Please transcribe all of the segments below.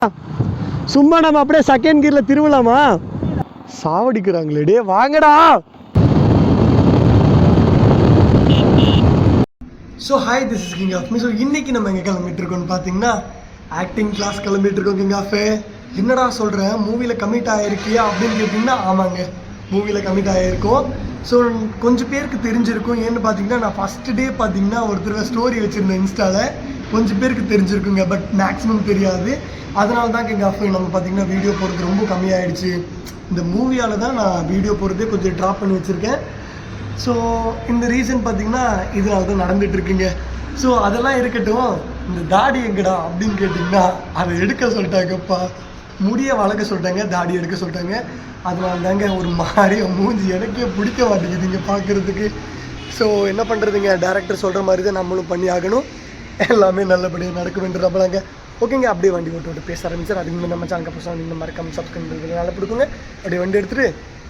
சும்மா நம்ம அப்படியே செகண்ட் கியர்ல திருவலாமா? சாவடிக்கிறாங்களே டே, வாங்கடா. So hi, this is king of me. So இன்னைக்கு நம்ம எங்கே கிளம்பிட்டு இருக்கோம்னு பார்த்தீங்கன்னா ஆக்டிங் கிளாஸ் கிளம்பிட்டு இருக்கோம். கிங் ஆஃப் என்னடா சொல்கிறேன், மூவியில் கமிட் ஆகிருக்கியா அப்படின்னு கேட்டிங்கன்னா ஆமாங்க, மூவியில் கமிட் ஆகிருக்கோம். ஸோ கொஞ்சம் பேருக்கு தெரிஞ்சிருக்கும். ஏன்னு பார்த்தீங்கன்னா நான் ஃபஸ்ட்டு டே பார்த்தீங்கன்னா ஒருத்தர் ஸ்டோரி வச்சுருந்தேன் இன்ஸ்டாவில், கொஞ்சம் பேருக்கு தெரிஞ்சிருக்குங்க, பட் மேக்ஸிமம் தெரியாது. அதனால தான் கிங் ஆஃப் நம்ம பார்த்தீங்கன்னா வீடியோ போடுறது ரொம்ப கம்மியாகிடுச்சு. இந்த மூவியால் தான் நான் வீடியோ போடுறதே கொஞ்சம் ட்ராப் பண்ணி வச்சுருக்கேன். ஸோ இந்த ரீசன் பார்த்திங்கன்னா இதனால தான் நடந்துகிட்ருக்குங்க. ஸோ அதெல்லாம் இருக்கட்டும், இந்த தாடி எங்கடா அப்படின்னு கேட்டிங்கன்னா அதை எடுக்க சொல்லிட்டாங்கப்பா. முடியை வளர்க்க சொல்லிட்டாங்க, தாடி எடுக்க சொல்லிட்டாங்க. அதனால தாங்க ஒரு மாதிரி மூஞ்சி எனக்கே பிடிக்க மாட்டேங்குதுங்க பார்க்குறதுக்கு. ஸோ என்ன பண்ணுறதுங்க, டேரக்டர் சொல்கிற மாதிரி தான் நம்மளும் பண்ணி ஆகணும். எல்லாமே நல்லபடியாக நடக்குமென்றப்பலாங்க. ஓகேங்க, அப்படியே வண்டி ஓட்டு பேச ஆரம்பிச்சார். அதுக்கு முன்னாடி நம்ம சேனலுக்கு அப்புறம் நீங்கள் மறக்காம சப்ஸ்கிரைப் பண்ணுறது நல்லா பிடிக்குங்க. அப்படியே வண்டி எடுத்துகிட்டு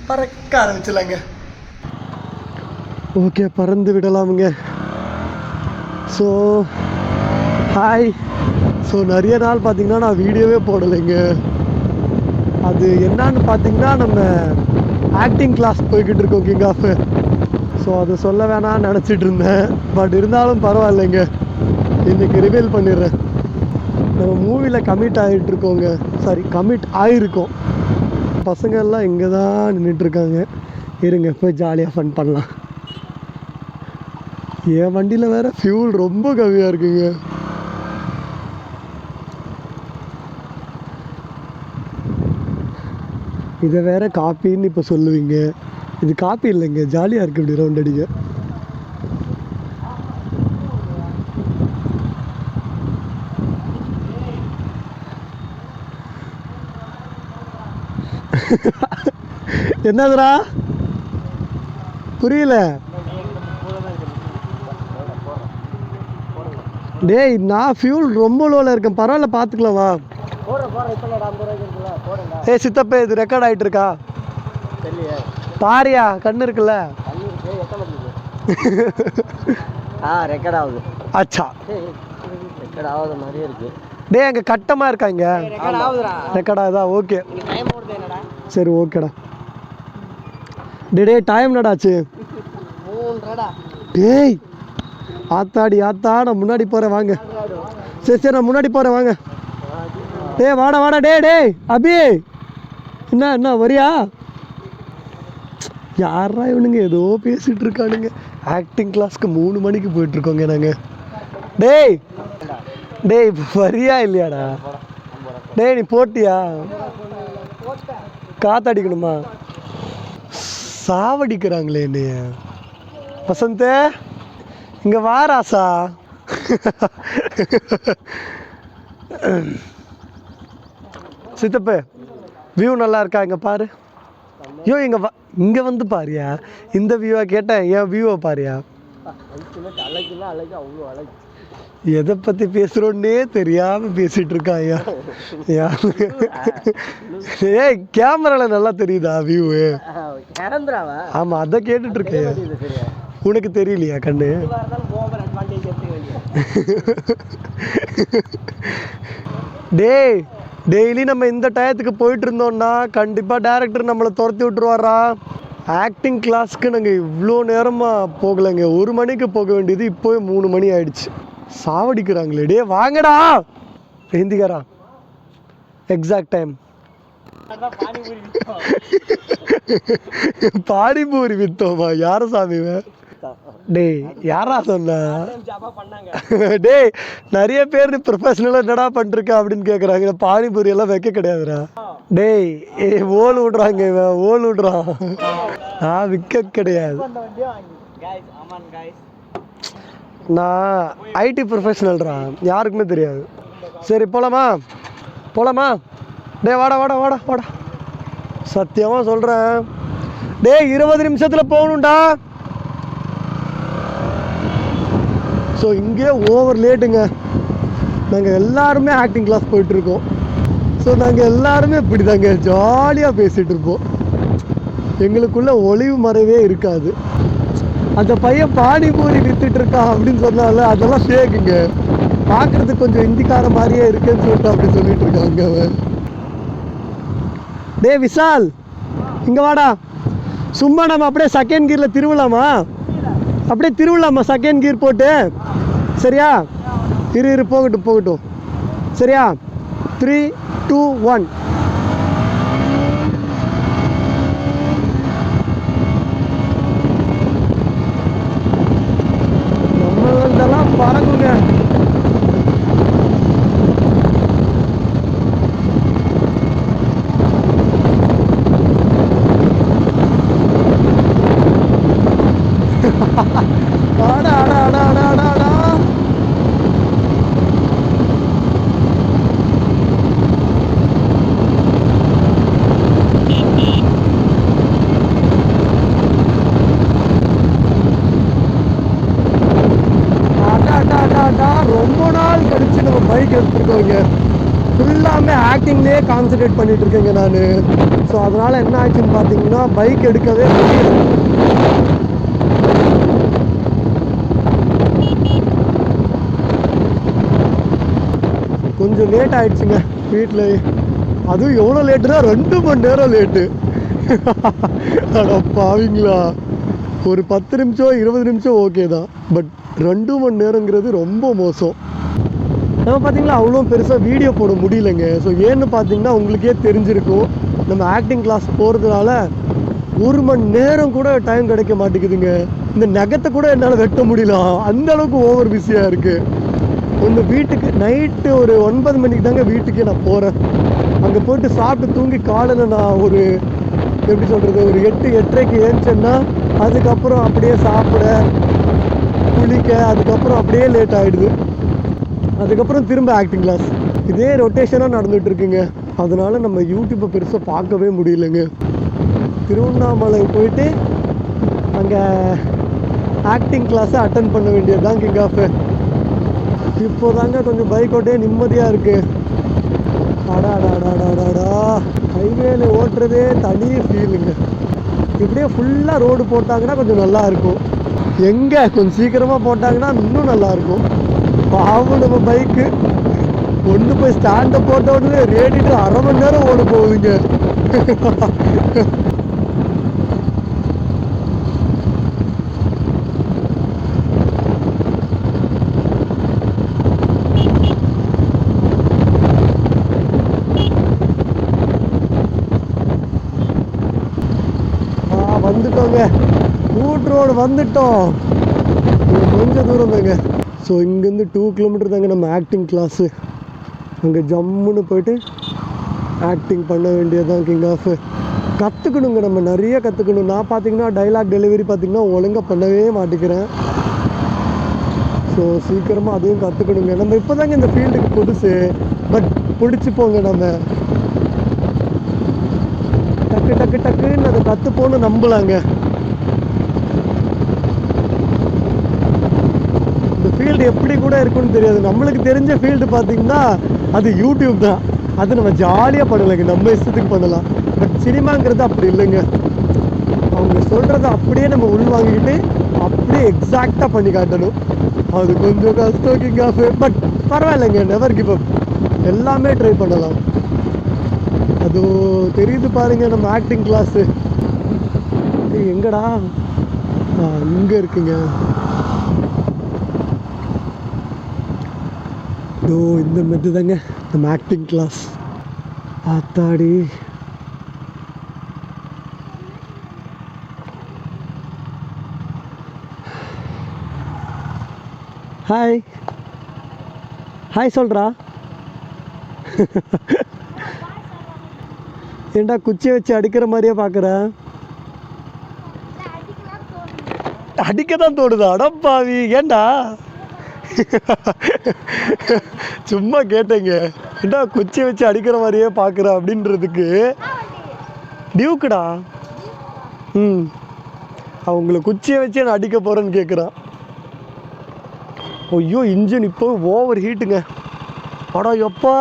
பறக்க ஆரம்பிச்சிடலாங்க. ஓகே, பறந்து விடலாமுங்க. So hi. ஸோ நிறைய நாள் பார்த்திங்கன்னா நான் வீடியோவே போடலைங்க. அது என்னான்னு பார்த்தீங்கன்னா நம்ம ஆக்டிங் கிளாஸ் போய்கிட்டு இருக்கோம் கிங் ஆஃப். ஸோ அதை சொல்ல வேணாம்னு நினச்சிட்டு இருந்தேன், பட் இருந்தாலும் பரவாயில்லைங்க, இன்றைக்கி ரிவீல் பண்ணிடுறேன். நம்ம மூவியில் கமிட் ஆகிட்டுருக்கோங்க, கமிட் ஆகிருக்கோம். பசங்கள்லாம் இங்கே தான் நின்றுட்டுருக்காங்க. இருங்க போய் ஜாலியாக ஃபன் பண்ணலாம். என் வண்டியில் வேறு ஃபியூல் ரொம்ப கம்மியாக இருக்குங்க. இதை வேற காப்பின்னு இப்போ சொல்லுவீங்க, இது காப்பி இல்லைங்க, ஜாலியாக இருக்குது இப்படி ரவுண்ட் அடிக்க. என்னதுடா புரியல? டேய் நான் ஃபியூல் ரொம்ப லோவில் இருக்கேன், பரவாயில்ல பார்த்துக்கலாம் வா. ஏ சித்தப்பே, இது ரெக்கார்ட் ஆகிட்டு இருக்கா பாரியா? கண்ணு இருக்குல்ல? ரெக்கார்ட் ஆகுது. அச்சா, ரெக்கார்ட் ஆகாத மாதிரியே இருக்கு. டே அங்கே கட்டமாக இருக்காங்க. ரெக்கார்ட் ஆகுதா? ஓகே சரி ஓகேடா. டே டைம் நடாச்சு. டேய் ஆத்தாடி ஆத்தா, நான் முன்னாடி போகிறேன் வாங்க. சரி நான் முன்னாடி போகிறேன் வாங்க. டே வாடா டே அபி, என்ன வரியா? யாரா இவனுங்க ஏதோ பேசிகிட்டு இருக்கானுங்க. ஆக்டிங் கிளாஸ்க்கு 3 மணிக்கு போயிட்டுருக்கோங்க நாங்கள். டேய் வரியா இல்லையாடா? டேய் நீ போட்டியா? காத்தடிக்கணுமா? சாவடிக்கிறாங்களே என்னைய. வசந்த இங்கே வாராசா. சித்தப்பு வியூ நல்லா இருக்கா? இங்கே பாரு. ஐயோ இங்கே வந்து பாரியா, இந்த வியூவை கேட்டேன், என் வியூவை பாரியா. எதை பற்றி பேசுகிறோன்னே தெரியாமல் பேசிகிட்டு இருக்கான் ஐயா. ஏய் கேமராவில் நல்லா தெரியுதா வியூவு? ஆமாம் அதை கேட்டுட்ருக்கேன். உனக்கு தெரியலையா கண்ணு? டெய்லி நம்ம இந்த டயத்துக்கு போயிட்டு இருந்தோம்னா கண்டிப்பாக டேரக்டர் நம்மளை துரத்தி விட்டுருவாரா. ஆக்டிங் கிளாஸ்க்கு நாங்கள் இவ்வளோ நேரமாக போகலைங்க. 1 மணிக்கு போக வேண்டியது இப்போவே 3 மணி ஆயிடுச்சு. சாவடிக்கிறாங்களே டே, வாங்கடா ஹிந்திக்காரா. Exact time. பானிபூரி வித்தோமா? யார சாமிவன்? டேய் யாரா சொன்ன? டேய் நிறைய பேர் ப்ரொஃபஷனலாக என்னடா பண்ணிருக்க அப்படின்னு கேட்குறாங்க. பானிபூரி எல்லாம் வைக்க கிடையாதுடா. டேய் ஓல் விடுறாங்க, இவன் ஓல் விடுறான். விற்க கிடையாது. நான் ஐடி ப்ரொஃபஷனல்ரா, யாருக்குமே தெரியாது. சரி போலாமா? டே வாடா. சத்தியமாக சொல்கிறேன், டே 20 நிமிஷத்தில் போகணும்டா. ஸோ இங்கே ஓவர் லேட்டுங்க. நாங்கள் எல்லாருமே ஆக்டிங் கிளாஸ் போயிட்டுருக்கோம். ஸோ நாங்கள் எல்லாருமே இப்படி தாங்க ஜாலியாக பேசிகிட்டு இருப்போம். எங்களுக்குள்ள ஒளிவு மறைவே இருக்காது. அந்த பையன் பானிபூரி வித்துட்டு இருக்கான் அப்படின்னு சொன்னால அதெல்லாம் ஃபேக்குங்க. பார்க்கறதுக்கு கொஞ்சம் இந்திக்கார மாதிரியே இருக்குன்னு சொல்லிட்டு அப்படி சொல்லிட்டு இருக்காங்க அவன். டே விஷால், இங்கே வாடா. சும்மா நம்ம அப்படியே செகண்ட் கியரில் திருவலாமா? அப்படியே திருவலாமா செகண்ட் கியர் போட்டு? சரியா? இரு போகட்டும். சரியா? 3, 2, 1. நம்மளதெல்லாம் பறக்குங்க. ரொம்ப நாள் கழிச்சு நம்ம பைக் எடுத்துருக்கோங்க. ஃபுல்லாமே ஆக்டிங்லேயே கான்சன்ட்ரேட் பண்ணிட்டு இருக்கேங்க நான். ஸோ அதனால என்ன ஆச்சுன்னு பார்த்தீங்கன்னா பைக் எடுக்கவே முடியல. கொஞ்சம் லேட் ஆயிடுச்சுங்க வீட்டில். அதுவும் எவ்வளோ லேட்டுனா 2 மணி நேரம் லேட்டு. பாவீங்களா, ஒரு 10 நிமிஷம் 20 நிமிஷம் ஓகே தான், பட் 2 மணி நேரங்கிறது ரொம்ப மோசம். நம்ம பார்த்தீங்களா அவ்வளோ பெருசாக வீடியோ போட முடியலைங்க. ஸோ ஏன்னு பார்த்தீங்கன்னா உங்களுக்கே தெரிஞ்சிருக்கும், நம்ம ஆக்டிங் கிளாஸ் போகிறதுனால 1 மணி நேரம் கூட டைம் கிடைக்க மாட்டேங்குதுங்க. இந்த நகத்தை கூட என்னால் வெட்ட முடியல, அந்த அளவுக்கு ஓவர் பிஸியாக இருக்குது. ஒன்று வீட்டுக்கு நைட்டு ஒரு 9 மணிக்கு தாங்க வீட்டுக்கே நான் போகிறேன். அங்கே போய்ட்டு சாப்பிட்டு தூங்கி காலையில் நான் ஒரு எப்படி சொல்கிறது ஒரு 8, 8:30க்கு ஏஞ்சேன்னா அதுக்கப்புறம் அப்படியே சாப்பிட குளிக்க அதுக்கப்புறம் அப்படியே லேட் ஆகிடுது. அதுக்கப்புறம் திரும்ப ஆக்டிங் கிளாஸ், இதே ரொட்டேஷனாக நடந்துகிட்டு இருக்குங்க. அதனால நம்ம யூடியூப்பை பெருசாக பார்க்கவே முடியலைங்க. திருவண்ணாமலை போயிட்டு அங்கே ஆக்டிங் கிளாஸை அட்டன் பண்ண வேண்டியது தான் கிங் ஆஃப். இப்போதாங்க கொஞ்சம் பைக் ஓட்டே நிம்மதியாக இருக்குது. அடாடாடாடாடா, ஹைவேல ஓட்டுறதே தனி ஃபீலுங்க. இப்படியே ஃபுல்லாக ரோடு போட்டாங்கன்னா கொஞ்சம் நல்லா இருக்கும். எங்கே கொஞ்சம் சீக்கிரமாக போட்டாங்கன்னா இன்னும் நல்லாயிருக்கும். பாவம் நம்ம பைக்கு கொண்டு போய் ஸ்டாண்டை போட்ட உடனே ரேடிட்டு 1/2 மணி நேரம் ஓட போகுதுங்க. வந்துட்டோங்க, ரூட் ரோடு வந்துட்டோம். கொஞ்சம் தூரம் தாங்க. ஸோ இங்கேருந்து 2 கிலோமீட்டர் தாங்க நம்ம ஆக்டிங் கிளாஸு. அங்கே ஜம்முன்னு போயிட்டு ஆக்டிங் பண்ண வேண்டியதுதான் கிங் ஆஃப். கற்றுக்கணுங்க, நம்ம நிறைய கற்றுக்கணும். நான் பார்த்தீங்கன்னா டைலாக் டெலிவரி பார்த்தீங்கன்னா ஒழுங்காக பண்ணவே மாட்டேங்கிறேன். ஸோ சீக்கிரமாக அதையும் கற்றுக்கணுங்க. நம்ம இப்போ தாங்க இந்த ஃபீல்டுக்கு புதுசு, பட் பிடிச்சிப்போங்க. நம்ம டக்குன்னு அதை கற்றுப்போன்னு நம்பலாங்க. இந்த ஃபீல்டு எப்படி கூட இருக்குன்னு தெரியாது. நம்மளுக்கு தெரிஞ்ச ஃபீல்டு பார்த்தீங்கன்னா அது யூடியூப் தான். அது நம்ம ஜாலியாக பண்ணலைங்க, நம்ம இஷ்டத்துக்கு பண்ணலாம். பட் சினிமாங்கிறது அப்படி இல்லைங்க. அவங்க சொல்கிறத அப்படியே நம்ம உள்வாங்கிக்கிட்டு அப்படியே எக்ஸாக்டாக பண்ணி காட்டணும். அது கொஞ்சம் கஷ்டம் கிங் ஆஃப். பட் பரவாயில்லைங்க, நெவர் கிவ் அப். எல்லாமே ட்ரை பண்ணலாம். அது தெரியுது பாருங்க நம்ம ஆக்டிங் கிளாஸு. எங்கடா? இங்கே இருக்குங்க. இந்த மெத்து தாங்க நம்ம ஆக்டிங் கிளாஸ். ஆத்தாடி, ஹாய் ஹாய் சொல்கிறா. ஏண்டா குச்சியை வச்சு அடிக்கிற மாதிரியே பார்க்குறேன். அடிக்க தான் தோடுதா? அடப்பாவி, ஏண்டா? சும்மா கேட்டேங்க, ஏண்டா குச்சியை வச்சு அடிக்கிற மாதிரியே பார்க்குற அப்படின்றதுக்கு. டியூக்குடா. அவங்கள குச்சியை வச்சு நான் அடிக்க போகிறேன்னு கேட்குறான். ஐயோ, இன்ஜின் இப்போ ஓவர் ஹீட்டுங்க. அடா எப்பா,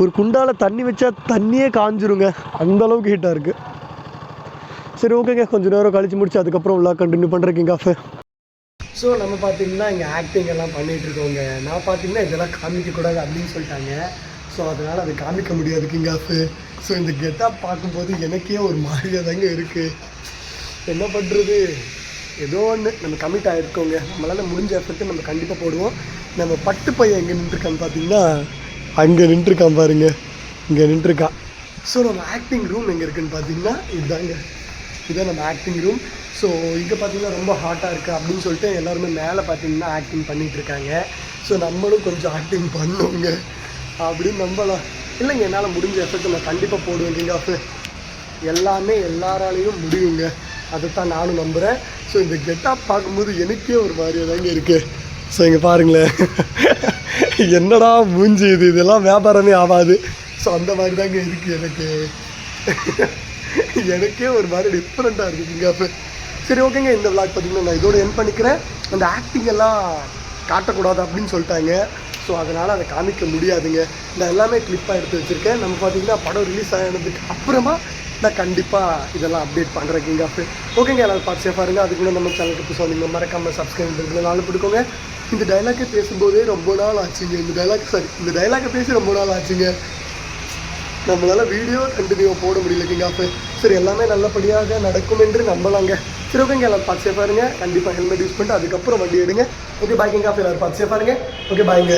ஒரு குண்டால தண்ணி வச்சா தண்ணியே காஞ்சிருங்க, அந்த அளவுக்கு ஹீட்டாக இருக்குது. சரி ஓகேங்க, கொஞ்சம் நேரம் கழிச்சு முடிச்சு அதுக்கப்புறம் உள்ள கண்டினியூ பண்ணுறேன் கிங் ஆஃப். ஸோ நம்ம பார்த்தீங்கன்னா இங்கே ஆக்டிங் எல்லாம் பண்ணிகிட்டு இருக்கோங்க. நான் பார்த்தீங்கன்னா இதெல்லாம் காமிக்கக்கூடாது அப்படின்னு சொல்லிட்டாங்க. ஸோ அதனால் அதை காமிக்க முடியாது கிங் ஆஃப். ஸோ இந்த கெட்டப் பார்க்கும்போது எனக்கே ஒரு மாதிரியாக தாங்க இருக்குது. என்ன பண்ணுறது, ஏதோ ஒன்று நம்ம கமிட் ஆகிருக்கோங்க. நம்மளால் முடிஞ்ச எஃபெக்ட்டு நம்ம கண்டிப்பாக போடுவோம். நம்ம பட்டு பையன் எங்கே நின்றுருக்கான்னு பார்த்தீங்கன்னா அங்கே நின்றுருக்கான் பாருங்க, இங்கே நின்றுருக்கான். ஸோ நம்ம ஆக்டிங் ரூம் எங்கே இருக்குதுன்னு பார்த்தீங்கன்னா இதுதாங்க, இதுதான் நம்ம ஆக்டிங் ரூம். ஸோ இங்கே பார்த்தீங்கன்னா ரொம்ப ஹாட்டாக இருக்குது அப்படின்னு சொல்லிட்டு எல்லாருமே மேலே பார்த்தீங்கன்னா ஆக்டிங் பண்ணிகிட்ருக்காங்க. ஸோ நம்மளும் கொஞ்சம் ஆக்டிங் பண்ணுவோங்க அப்படின்னு நம்பலாம். இல்லைங்க, என்னால் முடிஞ்ச எஃபெக்ட் நான் கண்டிப்பாக போடுவேன் கிங் ஆஃப். எல்லாமே எல்லாராலையும் முடியுங்க, அதைத்தான் நானும் நம்புகிறேன். ஸோ இந்த கெட்டப் பார்க்கும்போது எனக்கே ஒரு மாதிரியாக தாங்க இருக்குது. ஸோ இங்கே பாருங்களேன், என்னடா மூஞ்சி இது, இதெல்லாம் வியாபாரமே ஆகாது. ஸோ அந்த மாதிரி தாங்க இருக்குது எனக்கு. எனக்கே ஒரு மாதிரி டிஃப்ரெண்ட்டாக இருக்குது கிங் ஆஃப். சரி ஓகேங்க, இந்த விளாக் பார்த்தீங்கன்னா நான் இதோட என் பண்ணிக்கிறேன். அந்த ஆக்டிங் எல்லாம் காட்டக்கூடாது அப்படின்னு சொல்லிட்டாங்க. ஸோ அதனால் அதை காமிக்க முடியாதுங்க. நான் எல்லாமே கிளிப்பாக எடுத்து வச்சுருக்கேன். நம்ம பார்த்தீங்கன்னா படம் ரிலீஸ் ஆகினதுக்கு அப்புறமா நான் கண்டிப்பாக இதெல்லாம் அப்டேட் பண்ணுறேன் கிங் ஆஃப். ஓகேங்க, எல்லாரும் பார்த்து சேஃபாக இருங்க. அதுக்குள்ள நம்ம சேனலுக்கு புதுசாக நீங்கள் மறக்காமல் சப்ஸ்கிரைப் பண்ணுறது நாள் பிடிக்கோங்க. இந்த டைலாக்கை பேசும்போதே ரொம்ப நாள் ஆச்சுங்க. இந்த டைலாக்கை பேசி ரொம்ப நாள் ஆச்சுங்க. நம்மளால் வீடியோ கண்டினியூவாக போட முடியல கிங் ஆஃப். சரி, எல்லாமே நல்லபடியாக நடக்கும் என்று நம்பலாங்க. சரி ஓகேங்க, எல்லாரும் பார்த்து சேஃபாக இருங்க. கண்டிப்பாக ஹெல்மெட் யூஸ் பண்ணிட்டு அதுக்கப்புறம் வண்டி எடுங்க. Okay bye king of. எல்லாரும் பார்த்து சேஃபாக இருங்க. ஓகே பாய்ங்க.